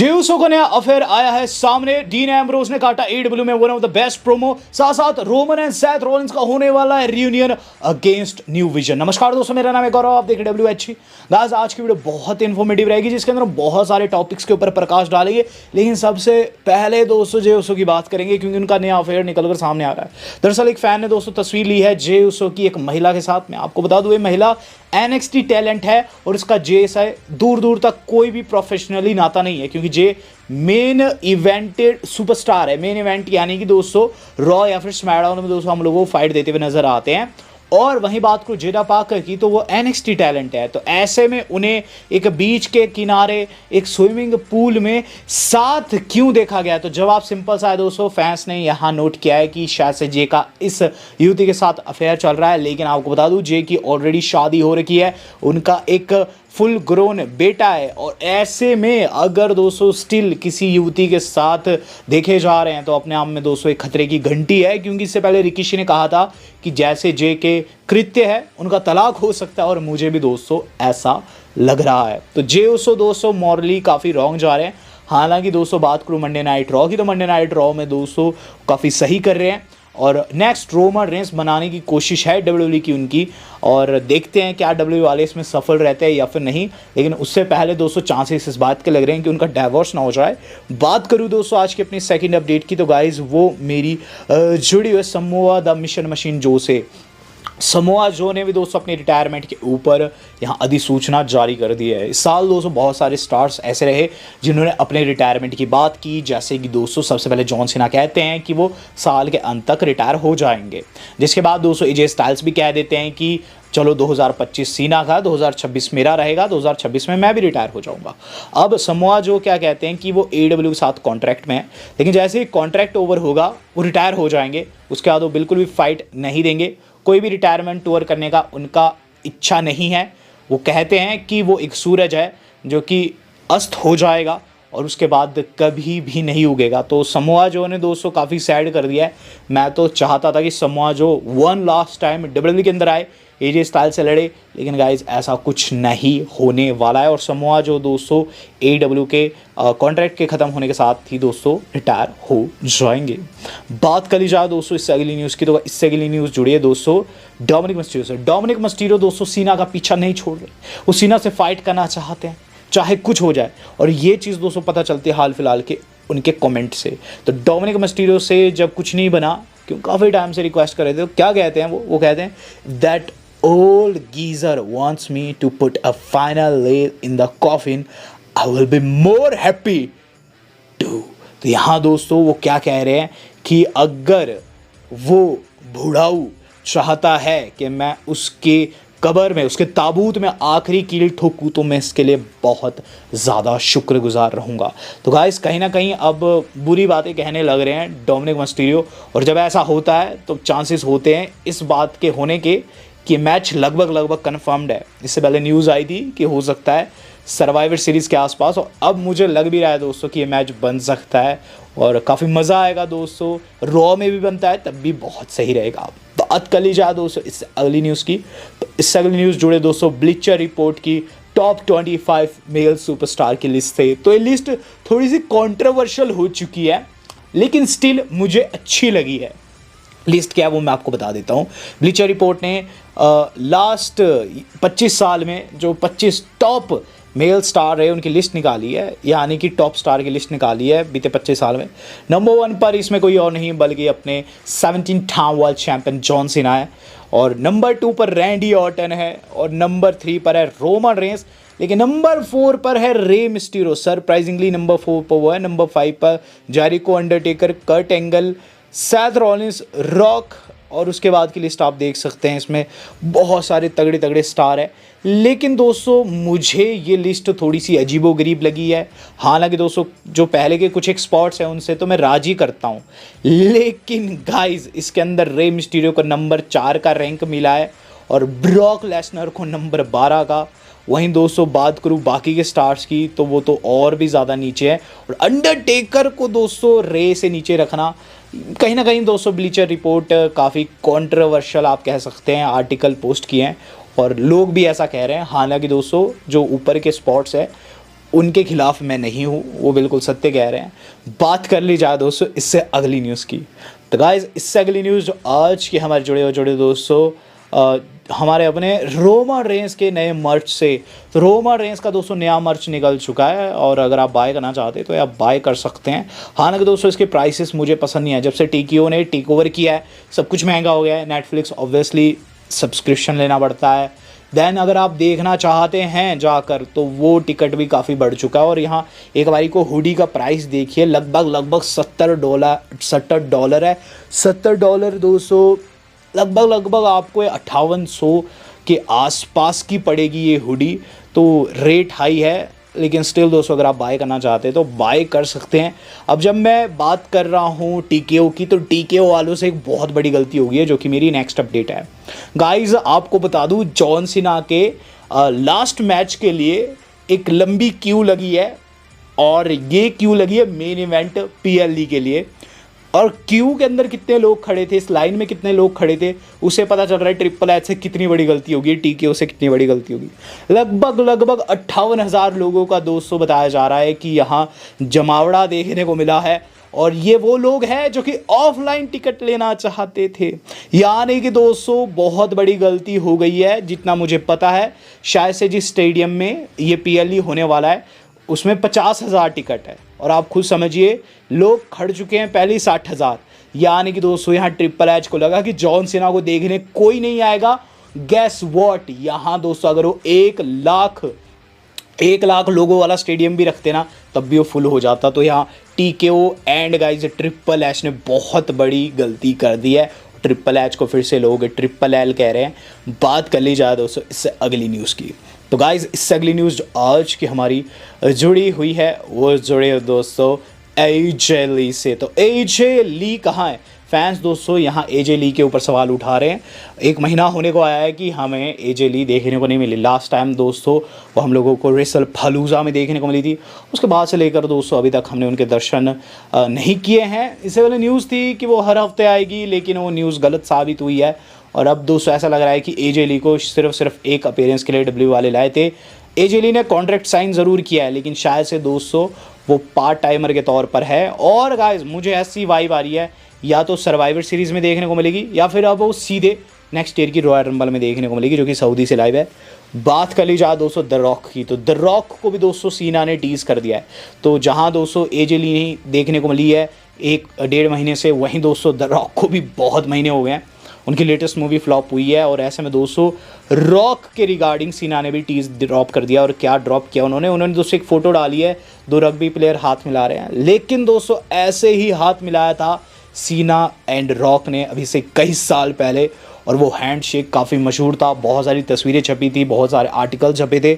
ज्यूसो का नया अफेयर आया है सामने। डीन एम्ब्रोज ने काटा एडब्ल्यू में one of the best promo. साथ साथ रोमन एंड सेथ रॉलिंस का होने वाला है रियूनियन अगेंस्ट न्यू विजन। नमस्कार दोस्तों, मेरा नाम है गौरव, आप देख रहे हैं डब्ल्यूएच। गाइस, आज की वीडियो बहुत इन्फॉर्मेटिव रहेगी जिसके अंदर बहुत सारे टॉपिक्स के ऊपर प्रकाश डालेंगे। लेकिन सबसे पहले दोस्तों ज्यूसो की बात करेंगे क्योंकि उनका नया अफेयर निकलकर सामने आ रहा है। दरअसल एक फैन ने दोस्तों तस्वीर ली है ज्यूसो की एक महिला के साथ में। आपको बता दूं ये महिला NXT टैलेंट है और इसका जे से दूर दूर तक कोई भी प्रोफेशनली नाता नहीं है क्योंकि जे मेन इवेंटेड सुपरस्टार है। मेन इवेंट यानी कि दोस्तों रॉ या फिर स्मैकडाउन में दोस्तों हम लोगों को फाइट देते हुए नजर आते हैं। और वहीं बात करूं जेडा पार्कर की तो वो NXT टैलेंट है। तो ऐसे में उन्हें एक बीच के किनारे एक स्विमिंग पूल में साथ क्यों देखा गया? तो जवाब सिंपल सा है दोस्तों, फैंस ने यहाँ नोट किया है कि शायद से जे का इस युवती के साथ अफेयर चल रहा है। लेकिन आपको बता दूं जे की ऑलरेडी शादी हो रखी है, उनका एक फुल ग्रोन बेटा है। और ऐसे में अगर दोस्तों स्टिल किसी युवती के साथ देखे जा रहे हैं तो अपने आप में दोस्तों एक खतरे की घंटी है क्योंकि इससे पहले रिकीशी ने कहा था कि जैसे जे के कृत्य है उनका तलाक हो सकता है और मुझे भी दोस्तों ऐसा लग रहा है। तो जे उसो दोस्तों मॉरली काफ़ी रॉन्ग जा रहे हैं। हालांकि दोस्तों बात करूँ मंडे नाइट रॉ की तो मंडे नाइट रॉ में दोस्तों काफ़ी सही कर रहे हैं और नेक्स्ट रोमन रेंस बनाने की कोशिश है WWE की उनकी। और देखते हैं क्या WWE वाले इसमें सफल रहते हैं या फिर नहीं। लेकिन उससे पहले दोस्तों चांसेस इस बात के लग रहे हैं कि उनका डाइवोर्स ना हो जाए। बात करूं दोस्तों आज की अपनी सेकंड अपडेट की तो गाइज वो मेरी जुड़ी हुई समोआ द मिशन मशीन जो से। समोआ जो ने भी दोस्तों अपनी रिटायरमेंट के ऊपर यहाँ अधिसूचना जारी कर दी है। इस साल दोस्तों बहुत सारे स्टार्स ऐसे रहे जिन्होंने अपने रिटायरमेंट की बात की, जैसे कि दोस्तों सबसे पहले जॉन सीना कहते हैं कि वो साल के अंत तक रिटायर हो जाएंगे। जिसके बाद दोस्तों AJ स्टाइल्स भी कह देते हैं कि चलो 2025 सीना का, 2026 मेरा रहेगा, 2026 में मैं भी रिटायर हो जाऊंगा। अब समोआ जो क्या कहते हैं कि वो AEW के साथ कॉन्ट्रैक्ट में है, लेकिन जैसे ही कॉन्ट्रैक्ट ओवर होगा वो रिटायर हो जाएंगे। उसके बाद वो बिल्कुल भी फाइट नहीं देंगे, कोई भी रिटायरमेंट टूर करने का उनका इच्छा नहीं है। वो कहते हैं कि वो एक सूरज है जो कि अस्त हो जाएगा और उसके बाद कभी भी नहीं उगेगा। तो समोआ जो ने दोस्तों काफ़ी सैड कर दिया है। मैं तो चाहता था कि Samoa Joe one last time WWE के अंदर आए, AJ स्टाइल से लड़े, लेकिन गाइज ऐसा कुछ नहीं होने वाला है। और समोआ जो दोस्तों AEW के कॉन्ट्रैक्ट के ख़त्म होने के साथ ही दोस्तों रिटायर हो जाएंगे। बात कर ली जाए दोस्तों इससे अगली न्यूज़ की, तो इससे अगली न्यूज़ जुड़ी है दोस्तों डोमिनिक मस्टीरियो से। डोमिनिक मस्टीरियो दोस्तों सीना का पीछा नहीं छोड़ रहे, वो सीना से फाइट करना चाहते हैं चाहे कुछ हो जाए। और ये चीज़ दोस्तों पता चलती है हाल फिलहाल के उनके कमेंट से। तो डोमिनिक मस्टीरियो से जब कुछ नहीं बना, क्यों काफ़ी टाइम से रिक्वेस्ट कर रहे थे, तो क्या कहते हैं वो कहते हैं that old geezer wants me to put a final nail in the coffin, I will be more happy to। तो यहाँ दोस्तों वो क्या कह रहे हैं कि अगर वो बुढ़ाऊ चाहता है कि मैं उसके कब्र में, उसके ताबूत में आखिरी कील ठोकूँ तो मैं इसके लिए बहुत ज़्यादा शुक्रगुजार रहूँगा। तो गाइस कहीं ना कहीं अब बुरी बातें कहने लग रहे हैं डोमिनिक मस्टीरियो। और जब ऐसा होता है तो चांसेस होते हैं इस बात के होने के कि मैच लगभग कन्फर्म्ड है। इससे पहले न्यूज़ आई थी कि हो सकता है सर्वाइवर सीरीज़ के आसपास, और अब मुझे लग भी रहा है दोस्तों कि ये मैच बन सकता है और काफ़ी मज़ा आएगा दोस्तों। रॉ में भी बनता है तब भी बहुत सही रहेगा। बात कर ली जाए दोस्तों इससे अगली न्यूज़ की, तो इससे अगली न्यूज़ जुड़े दोस्तों ब्लीचर रिपोर्ट की टॉप 25 मेल सुपरस्टार की लिस्ट से। तो ये लिस्ट थोड़ी सी कॉन्ट्रोवर्शियल हो चुकी है लेकिन स्टिल मुझे अच्छी लगी है। लिस्ट क्या है वो मैं आपको बता देता हूँ। ब्लीचर रिपोर्ट ने लास्ट 25 साल में जो 25 टॉप मेल स्टार रहे उनकी लिस्ट निकाली है, यानी कि टॉप स्टार की लिस्ट निकाली है बीते 25 साल में। नंबर 1 पर इसमें कोई और नहीं बल्कि अपने 17 time world champion John Cena है, और नंबर 2 पर रैंडी ऑर्टन है, और नंबर 3 पर है रोमन रेंस, लेकिन नंबर 4 पर है रे मिस्टीरियो। सरप्राइजिंगली नंबर 4 पर वो है। नंबर 5 पर Jericho, Undertaker, Kurt Angle, Seth Rollins, Rock, और उसके बाद की लिस्ट आप देख सकते हैं। इसमें बहुत सारे तगड़े तगड़े स्टार है। लेकिन दोस्तों मुझे ये लिस्ट थोड़ी सी अजीबोगरीब लगी है। हालांकि दोस्तों जो पहले के कुछ एक स्पॉट्स हैं उनसे तो मैं राजी करता हूँ, लेकिन गाइस इसके अंदर रे मिस्टीरियो को नंबर 4 का रैंक मिला है और ब्रॉक लेसनर को नंबर 12 का। वहीं दोस्तों बात करूँ बाकी के स्टार्स की तो वो तो और भी ज़्यादा नीचे है, और अंडरटेकर को दोस्तों रे से नीचे रखना कहीं ना कहीं दोस्तों ब्लीचर रिपोर्ट काफ़ी कंट्रोवर्शियल आप कह सकते हैं आर्टिकल पोस्ट किए हैं और लोग भी ऐसा कह रहे हैं। हालांकि दोस्तों जो ऊपर के स्पॉट्स है उनके खिलाफ मैं नहीं हूँ, वो बिल्कुल सत्य कह रहे हैं। बात कर ली जाए दोस्तों इससे अगली न्यूज़ की, तो गाइज इससे अगली न्यूज़ जो आज के हमारे जुड़े दोस्तों हमारे अपने रोमन रेंस के नए मर्च से। तो रोमन रेंस का दोस्तों नया मर्च निकल चुका है और अगर आप बाय करना चाहते हैं तो आप बाय कर सकते हैं। हालांकि दोस्तों इसके प्राइसेस मुझे पसंद नहीं है, जब से टीकीओ ने टेक ओवर किया है सब कुछ महंगा हो गया है। नेटफ्लिक्स ऑब्वियसली सब्सक्रिप्शन लेना पड़ता है, देन अगर आप देखना चाहते हैं जाकर तो वो टिकट भी काफ़ी बढ़ चुका है। और यहाँ एक बारी को हुडी का प्राइस देखिए, लगभग $70 है। $70 दोस्तों लगभग आपको 5800 के आसपास की पड़ेगी ये हुडी। तो रेट हाई है, लेकिन स्टिल दोस्तों अगर आप बाय करना चाहते हैं तो बाय कर सकते हैं। अब जब मैं बात कर रहा हूँ टीकेओ की, तो टीकेओ वालों से एक बहुत बड़ी गलती हो गई है, जो कि मेरी नेक्स्ट अपडेट है। गाइज आपको बता दूँ, जॉन सीना के लास्ट मैच के लिए एक लंबी क्यू लगी है, और ये क्यू लगी है मेन इवेंट PLE के लिए। और क्यू के अंदर कितने लोग खड़े थे, इस लाइन में कितने लोग खड़े थे, उससे पता चल रहा है ट्रिपल एच से कितनी बड़ी गलती होगी, टीकेओ से कितनी बड़ी गलती होगी। लगभग 58,000 लोगों का दोस्तों बताया जा रहा है कि यहाँ जमावड़ा देखने को मिला है। और ये वो लोग हैं जो कि ऑफलाइन टिकट लेना चाहते थे। यानी कि दोस्तों बहुत बड़ी गलती हो गई है। जितना मुझे पता है, शायद से जिस स्टेडियम में ये PLE होने वाला है उसमें 50,000 टिकट है, और आप खुद समझिए लोग खड़ चुके हैं पहले ही 60,000। यानी कि दोस्तों यहाँ ट्रिपल एच को लगा कि जॉन सीना को देखने कोई नहीं आएगा। गैस व्हाट, यहाँ दोस्तों अगर वो 1 लाख लोगों वाला स्टेडियम भी रखते ना तब भी वो फुल हो जाता। तो यहाँ TKO and guys triple H ने बहुत बड़ी गलती कर दी है। ट्रिपल एच को फिर से लोग ट्रिपल एल कह रहे हैं। बात कर ली जाए दोस्तों इससे अगली न्यूज़ की, तो गाइज इससे अगली न्यूज़ जो आज की हमारी जुड़ी हुई है वो जुड़े दोस्तों AJ ली से। तो AJ ली कहाँ है? फैंस दोस्तों यहाँ AJ ली के ऊपर सवाल उठा रहे हैं। 1 महीना होने को आया है कि हमें AJ ली देखने को नहीं मिली। लास्ट टाइम दोस्तों वो हम लोगों को रेसल फलूजा में देखने को मिली थी। उसके बाद से लेकर दोस्तों अभी तक हमने उनके दर्शन नहीं किए हैं। इससे पहले न्यूज़ थी कि वो हर हफ्ते आएगी, लेकिन वो न्यूज़ गलत साबित हुई है। और अब दोस्तों ऐसा लग रहा है कि AJ ली को सिर्फ एक अपीयरेंस के लिए W वाले लाए थे। AJ ली ने कॉन्ट्रैक्ट साइन ज़रूर किया है, लेकिन शायद से दोस्तों वो पार्ट टाइमर के तौर पर है। और गाइस मुझे ऐसी वाइब आ रही है, या तो सर्वाइवर सीरीज़ में देखने को मिलेगी या फिर अब वो सीधे नेक्स्ट ईयर की रॉयल रंबल में देखने को मिलेगी, जो कि सऊदी से लाइव है। बात कर ली जाए दोस्तों द रॉक की, तो द रॉक को भी दोस्तों सीना ने टीज़ कर दिया है। तो जहां दोस्तों AJ ली नहीं देखने को मिली है 1-1.5 महीने से, वहीं दोस्तों द रॉक को भी बहुत महीने हो गए हैं। उनकी लेटेस्ट मूवी फ्लॉप हुई है, और ऐसे में दोस्तों रॉक के रिगार्डिंग सीना ने भी टीज़ ड्रॉप कर दिया। और क्या ड्रॉप किया उन्होंने दोस्तों एक फ़ोटो डाली है, 2 रग्बी प्लेयर हाथ मिला रहे हैं। लेकिन दोस्तों ऐसे ही हाथ मिलाया था सीना एंड रॉक ने अभी से कई साल पहले, और वो हैंडशेक काफ़ी मशहूर था। बहुत सारी तस्वीरें छपी थी, बहुत सारे आर्टिकल छपे थे,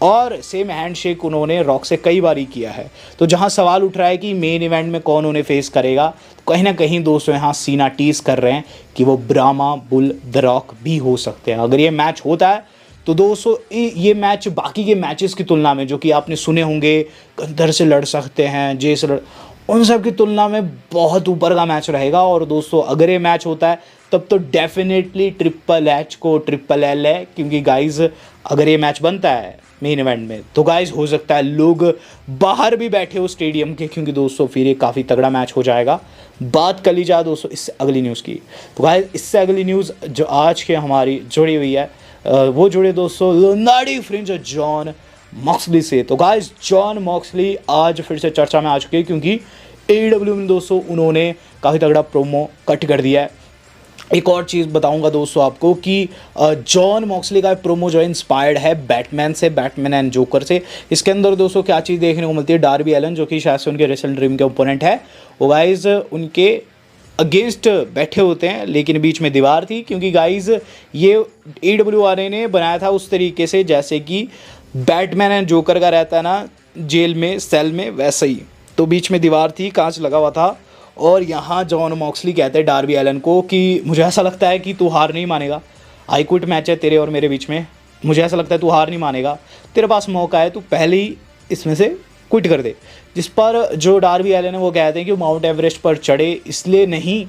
और सेम हैंडशेक उन्होंने रॉक से कई बार ही किया है। तो जहां सवाल उठ रहा है कि मेन इवेंट में कौन उन्हें फेस करेगा, तो कहीं ना कहीं दोस्तों यहाँ सीना टीज़ कर रहे हैं कि वो ब्रामा बुल द रॉक भी हो सकते हैं। अगर ये मैच होता है तो दोस्तों ये मैच बाकी के मैचेस की तुलना में, जो कि आपने सुने होंगे गंदर से लड़ सकते हैं, जे से उन सब की तुलना में बहुत ऊपर का मैच रहेगा। और दोस्तों अगर ये मैच होता है तब तो डेफिनेटली ट्रिपल एच को ट्रिपल एल है, क्योंकि गाइज अगर ये मैच बनता है मेन इवेंट में तो गाइज हो सकता है लोग बाहर भी बैठे हो स्टेडियम के, क्योंकि दोस्तों फिर ये काफ़ी तगड़ा मैच हो जाएगा। बात कर ली जाए दोस्तों इससे अगली न्यूज़ की, तो गाइज इससे अगली न्यूज़ जो आज के हमारी जुड़ी हुई है वो जुड़े दोस्तों लंदाड़ी फ्रिंज जॉन मॉक्सली से। तो गाइज जॉन मॉक्सली आज फिर से चर्चा में आ चुके हैं, क्योंकि AEW में दोस्तों उन्होंने काफ़ी तगड़ा प्रोमो कट कर दिया है। एक और चीज़ बताऊंगा दोस्तों आपको कि जॉन मॉक्सली का प्रोमो जो है इंस्पायर्ड है बैटमैन से, बैटमैन एंड जोकर से। इसके अंदर दोस्तों क्या चीज़ देखने को मिलती है, डार्बी एलन जो कि शायद से उनके रेसल ड्रीम के ओपोनेंट है, वो गाइज उनके अगेंस्ट बैठे होते हैं, लेकिन बीच में दीवार थी, क्योंकि गाइज ये AEW वाले ने बनाया था उस तरीके से जैसे कि बैटमैन एंड जोकर का रहता है ना जेल में सेल में, वैसे ही। तो बीच में दीवार थी, कांच लगा हुआ था, और यहाँ जॉन मॉक्सली कहते हैं डार्बी एलन को कि मुझे ऐसा लगता है कि तू हार नहीं मानेगा, आई क्विट मैच है तेरे और मेरे बीच में, मुझे ऐसा लगता है तू हार नहीं मानेगा, तेरे पास मौका है, तू पहले ही इसमें से क्विट कर दे। जिस पर जो डार्बी एलन है वो कहते हैं कि वो माउंट एवरेस्ट पर चढ़े इसलिए नहीं,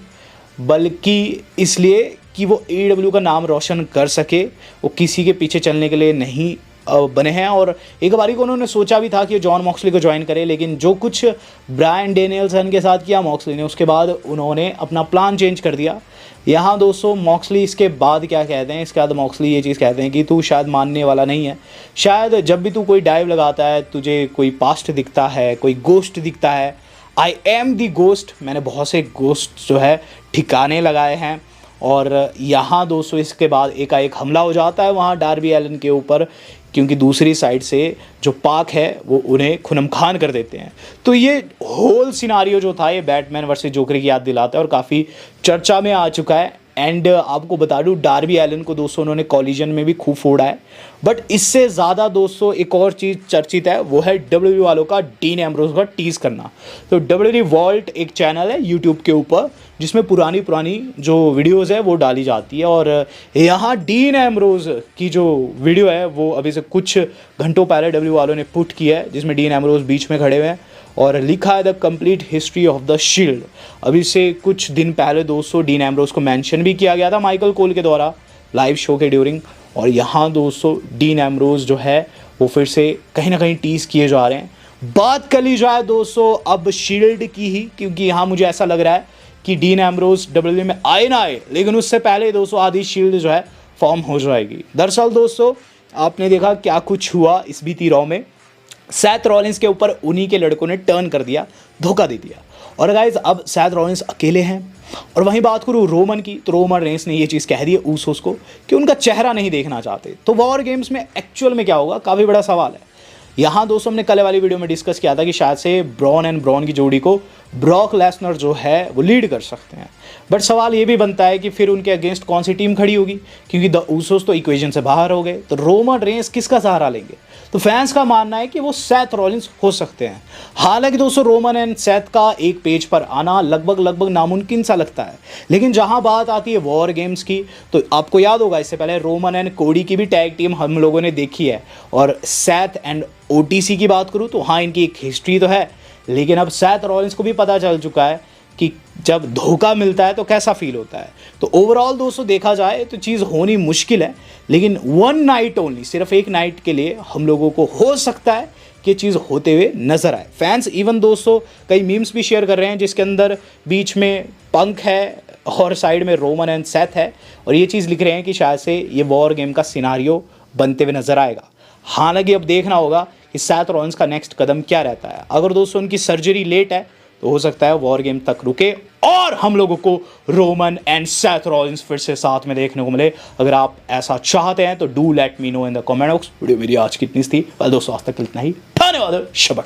बल्कि इसलिए कि वो AEW का नाम रोशन कर सके, वो किसी के पीछे चलने के लिए नहीं बने हैं। और एक बारी को उन्होंने सोचा भी था कि जॉन मॉक्सली को ज्वाइन करे, लेकिन जो कुछ ब्रायन डेनियल्सन के साथ किया मॉक्सली ने, उसके बाद उन्होंने अपना प्लान चेंज कर दिया। यहाँ दोस्तों मॉक्सली इसके बाद क्या कहते हैं, इसके बाद मॉक्सली ये चीज़ कहते हैं कि तू शायद मानने वाला नहीं है। शायद जब भी तू कोई डाइव लगाता है तुझे कोई पास्ट दिखता है, कोई गोस्ट दिखता है। आई एम दी गोस्ट, मैंने बहुत से गोस्ट जो है ठिकाने लगाए हैं। और यहाँ दोस्तों इसके बाद एकाएक हमला हो जाता है वहाँ डार्बी एलन के ऊपर, क्योंकि दूसरी साइड से जो पाक है वो उन्हें खुनमखान कर देते हैं। तो ये होल सिनारियो जो था ये बैटमैन वर्सेस जोकर की याद दिलाता है और काफ़ी चर्चा में आ चुका है। एंड आपको बता दूं डार्बी एलन को दोस्तों उन्होंने कॉलिजन में भी खूब फोड़ा है। बट इससे ज़्यादा दोस्तों एक और चीज़ चर्चित है, वो है डब्ल्यूडब्ल्यूई वालों का डीन एम्ब्रोज का टीज़ करना। तो डब्ल्यूडब्ल्यूई वॉल्ट एक चैनल है यूट्यूब के ऊपर जिसमें पुरानी जो वीडियोज़ है वो डाली जाती है। और यहाँ डीन एम्ब्रोज की जो वीडियो है वो अभी से कुछ घंटों पहले डब्ल्यू वालों ने पुट किया है, जिसमें डीन एम्ब्रोज बीच में खड़े हुए हैं और लिखा है the complete history of the shield. अभी से कुछ दिन पहले दोस्तों डीन एम्ब्रोज को मेंशन भी किया गया था माइकल कोल के द्वारा लाइव शो के ड्यूरिंग। और यहाँ दोस्तों डीन एम्ब्रोज जो है वो फिर से कहीं ना कहीं टीज़ किए जा रहे हैं। बात कर ली जाए दोस्तों अब शील्ड की ही, क्योंकि यहाँ मुझे ऐसा लग रहा है कि डीन एम्ब्रोज डब्ल्यूडब्ल्यूई में आए ना आए, लेकिन उससे पहले दोस्तों आधी शील्ड जो है फॉर्म हो जाएगी। दरअसल दोस्तों आपने देखा क्या कुछ हुआ इस बीती रॉ में। सैथ रॉलिंस के ऊपर उन्हीं के लड़कों ने टर्न कर दिया, धोखा दे दिया। और गाइज अब सैथ रॉलिंस अकेले हैं। और वहीं बात करूँ रोमन की, तो रोमन रेंस ने ये चीज़ कह दी है ऊसोस को कि उनका चेहरा नहीं देखना चाहते। तो वॉर गेम्स में एक्चुअल में क्या होगा, काफ़ी बड़ा सवाल है। यहाँ दोस्तों हमने कल वाली वीडियो में डिस्कस किया था कि शायद से ब्रॉन एंड ब्रॉन की जोड़ी को ब्रॉक लेसनर जो है वो लीड कर सकते हैं। बट सवाल ये भी बनता है कि फिर उनके अगेंस्ट कौन सी टीम खड़ी होगी, क्योंकि द ऊसोस तो इक्वेशन से बाहर हो गए। तो रोमन रेंस किसका सहारा लेंगे? तो फैंस का मानना है कि वो सैथ रॉलिंस हो सकते हैं। हालांकि दोस्तों रोमन एंड सैथ का एक पेज पर आना लगभग नामुमकिन सा लगता है। लेकिन जहां बात आती है वॉर गेम्स की, तो आपको याद होगा इससे पहले रोमन एंड कोडी की भी टैग टीम हम लोगों ने देखी है। और सैथ एंड ओटीसी की बात करूं तो हाँ इनकी एक हिस्ट्री तो है, लेकिन अब सैथ रॉलिंस को भी पता चल चुका है कि जब धोखा मिलता है तो कैसा फील होता है। तो ओवरऑल दोस्तों देखा जाए तो चीज़ होनी मुश्किल है, लेकिन वन नाइट ओनली, सिर्फ एक नाइट के लिए हम लोगों को हो सकता है कि चीज़ होते हुए नजर आए। फैंस इवन दोस्तों कई मीम्स भी शेयर कर रहे हैं जिसके अंदर बीच में पंक है और साइड में रोमन एंड सैथ है, और ये चीज़ लिख रहे हैं कि शायद से ये वॉर गेम का सिनारियो बनते हुए नजर आएगा। हालांकि अब देखना होगा कि सैथ रॉलिंस का नेक्स्ट कदम क्या रहता है। अगर दोस्तों उनकी सर्जरी लेट है तो हो सकता है वॉर गेम तक रुके और हम लोगों को रोमन एंड सैथ रॉलिंस फिर से साथ में देखने को मिले। अगर आप ऐसा चाहते हैं तो do let me know in the comment box. Video मेरी आज की इतनी थी, दोस्तों आज तक इतना ही। धन्यवाद। शब्बा खैर।